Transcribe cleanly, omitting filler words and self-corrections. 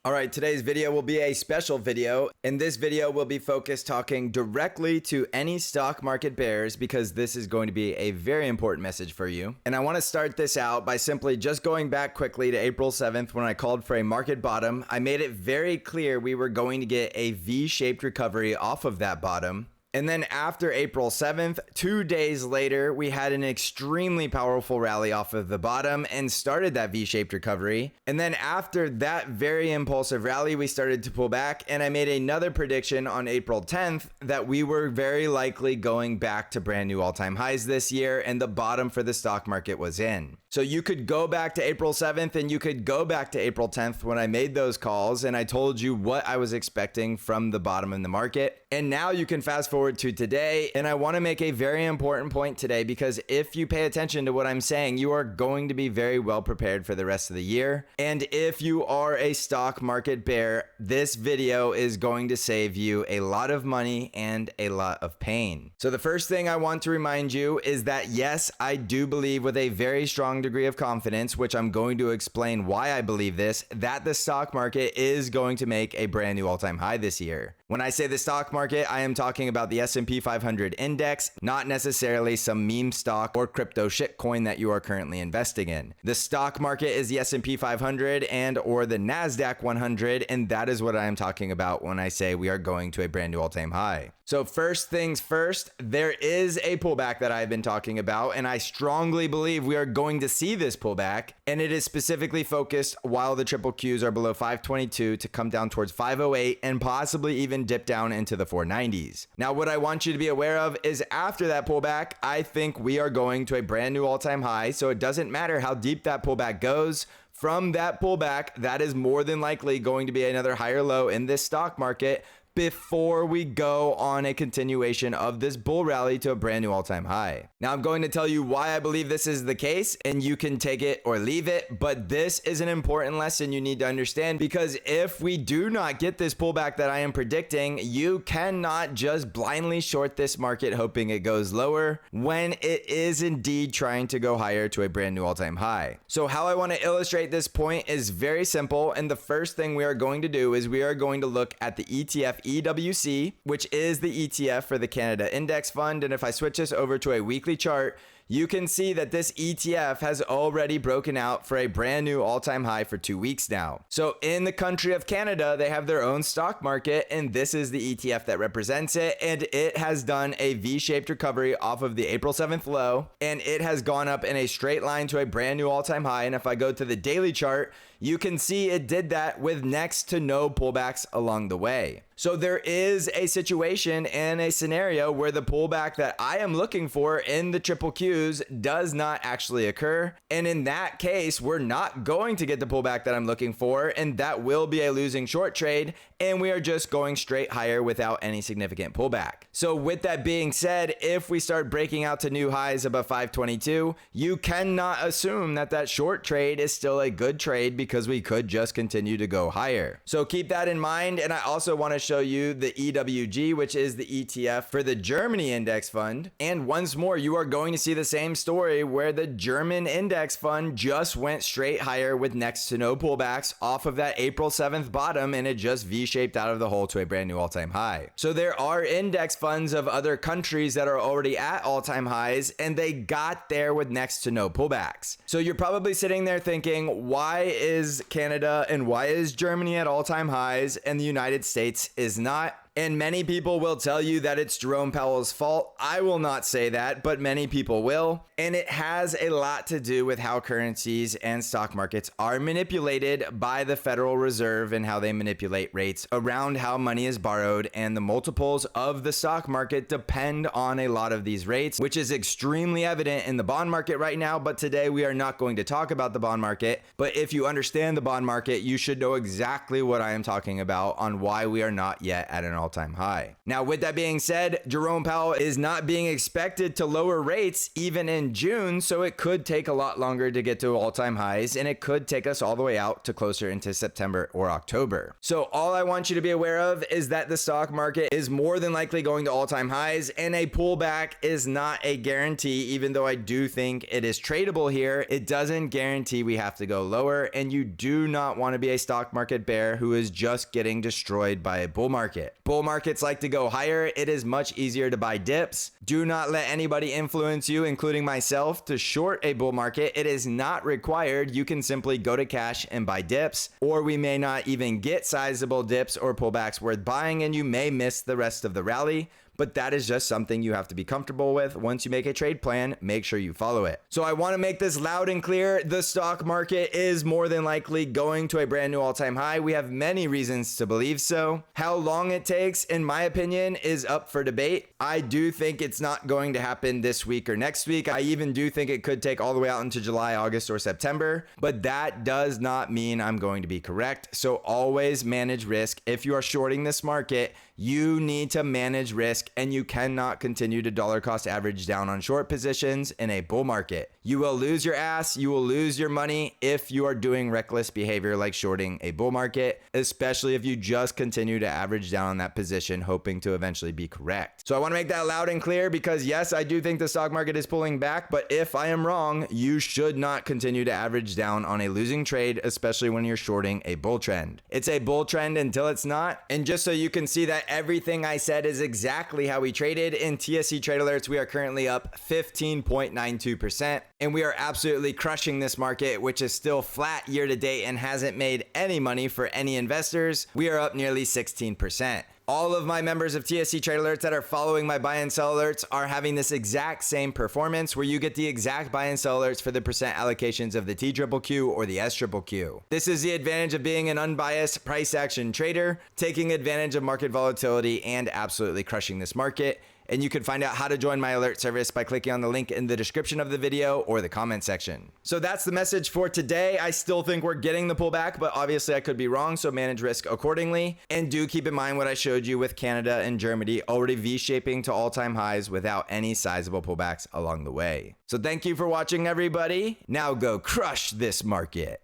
Alright, today's video will be a special video. In this video, we'll be focused talking directly to any stock market bears because this is going to be a very important message for you. And I want to start this out by simply just going back quickly to April 7th when I called for a market bottom. I made it very clear we were going to get a V-shaped recovery off of that bottom. And then after April 7th, 2 days later, we had an extremely powerful rally off of the bottom and started that V-shaped recovery. And then after that very impulsive rally, we started to pull back. And I made another prediction on April 10th that we were very likely going back to brand new all-time highs this year. And the bottom for the stock market was in. So you could go back to April 7th and you could go back to April 10th when I made those calls and I told you what I was expecting from the bottom in the market. And now you can fast forward to today. And I want to make a very important point today because if you pay attention to what I'm saying, you are going to be very well prepared for the rest of the year. And if you are a stock market bear, this video is going to save you a lot of money and a lot of pain. So the first thing I want to remind you is that yes, I do believe with a very strong degree of confidence, which I'm going to explain why I believe this, that the stock market is going to make a brand new all-time high this year. When I say the stock market, I am talking about the S&P 500 index, not necessarily some meme stock or crypto shitcoin that you are currently investing in. The stock market is the S&P 500 and or the NASDAQ 100, and that is what I am talking about when I say we are going to a brand new all-time high. So first things first, there is a pullback that I've been talking about, and I strongly believe we are going to see this pullback, and it is specifically focused while the triple Qs are below 522 to come down towards 508 and possibly even dip down into the 490s. Now, what I want you to be aware of is after that pullback, I think we are going to a brand new all-time high, so it doesn't matter how deep that pullback goes. From that pullback, that is more than likely going to be another higher low in this stock market before we go on a continuation of this bull rally to a brand new all-time high. Now, I'm going to tell you why I believe this is the case, and you can take it or leave it, but this is an important lesson you need to understand because if we do not get this pullback that I am predicting, you cannot just blindly short this market hoping it goes lower when it is indeed trying to go higher to a brand new all-time high. So how I want to illustrate this point is very simple, and the first thing we are going to do is we are going to look at the ETF EWC, which is the ETF for the Canada Index Fund. And if I switch this over to a weekly chart, you can see that this ETF has already broken out for a brand new all-time high for 2 weeks now. So in the country of Canada, they have their own stock market, and this is the ETF that represents it. And it has done a V-shaped recovery off of the April 7th low, and it has gone up in a straight line to a brand new all-time high. And if I go to the daily chart, you can see it did that with next to no pullbacks along the way. So there is a situation and a scenario where the pullback that I am looking for in the triple Qs does not actually occur. And in that case, we're not going to get the pullback that I'm looking for, and that will be a losing short trade, and we are just going straight higher without any significant pullback. So with that being said, if we start breaking out to new highs above 522, you cannot assume that that short trade is still a good trade because we could just continue to go higher. So keep that in mind, and I also want to show you the EWG, which is the ETF for the Germany Index Fund. And once more, you are going to see the same story where the German Index Fund just went straight higher with next to no pullbacks off of that April 7th bottom, and it just V-shaped out of the hole to a brand new all-time high. So there are index funds of other countries that are already at all-time highs, and they got there with next to no pullbacks. So you're probably sitting there thinking, why is Canada and why is Germany at all-time highs and the United States is not? And many people will tell you that it's Jerome Powell's fault. I will not say that, but many people will. And it has a lot to do with how currencies and stock markets are manipulated by the Federal Reserve and how they manipulate rates around how money is borrowed. And the multiples of the stock market depend on a lot of these rates, which is extremely evident in the bond market right now. But today we are not going to talk about the bond market. But if you understand the bond market, you should know exactly what I am talking about on why we are not yet at an all all-time high. Now, with that being said, Jerome Powell is not being expected to lower rates even in June, so it could take a lot longer to get to all-time highs, and it could take us all the way out to closer into September or October. So all I want you to be aware of is that the stock market is more than likely going to all-time highs, and a pullback is not a guarantee. Even though I do think it is tradable here, it doesn't guarantee we have to go lower, and you do not want to be a stock market bear who is just getting destroyed by a bull market. Bull markets like to go higher. It is much easier to buy dips. Do not let anybody influence you, including myself, to short a bull market. It is not required. You can simply go to cash and buy dips, or we may not even get sizable dips or pullbacks worth buying, and you may miss the rest of the rally. But that is just something you have to be comfortable with. Once you make a trade plan, make sure you follow it. So I want to make this loud and clear. The stock market is more than likely going to a brand new all-time high. We have many reasons to believe so. How long it takes, in my opinion, is up for debate. I do think it's not going to happen this week or next week. I even do think it could take all the way out into July, August, or September. But that does not mean I'm going to be correct. So always manage risk. If you are shorting this market, you need to manage risk, and you cannot continue to dollar cost average down on short positions in a bull market. You will lose your ass, you will lose your money if you are doing reckless behavior like shorting a bull market, especially if you just continue to average down on that position hoping to eventually be correct. So I want to make that loud and clear because yes, I do think the stock market is pulling back, but if I am wrong, you should not continue to average down on a losing trade, especially when you're shorting a bull trend. It's a bull trend until it's not. And just so you can see that everything I said is exactly how we traded. In TSC Trade Alerts, we are currently up 15.92%, and we are absolutely crushing this market, which is still flat year to date and hasn't made any money for any investors. We are up nearly 16%. All of my members of TSC Trade Alerts that are following my buy and sell alerts are having this exact same performance, where you get the exact buy and sell alerts for the percent allocations of the TQQQ or the SQQQ. This is the advantage of being an unbiased price action trader, taking advantage of market volatility and absolutely crushing this market. And you can find out how to join my alert service by clicking on the link in the description of the video or the comment section. So that's the message for today. I still think we're getting the pullback, but obviously I could be wrong, so manage risk accordingly. And do keep in mind what I showed you with Canada and Germany already V-shaping to all-time highs without any sizable pullbacks along the way. So thank you for watching, everybody. Now go crush this market.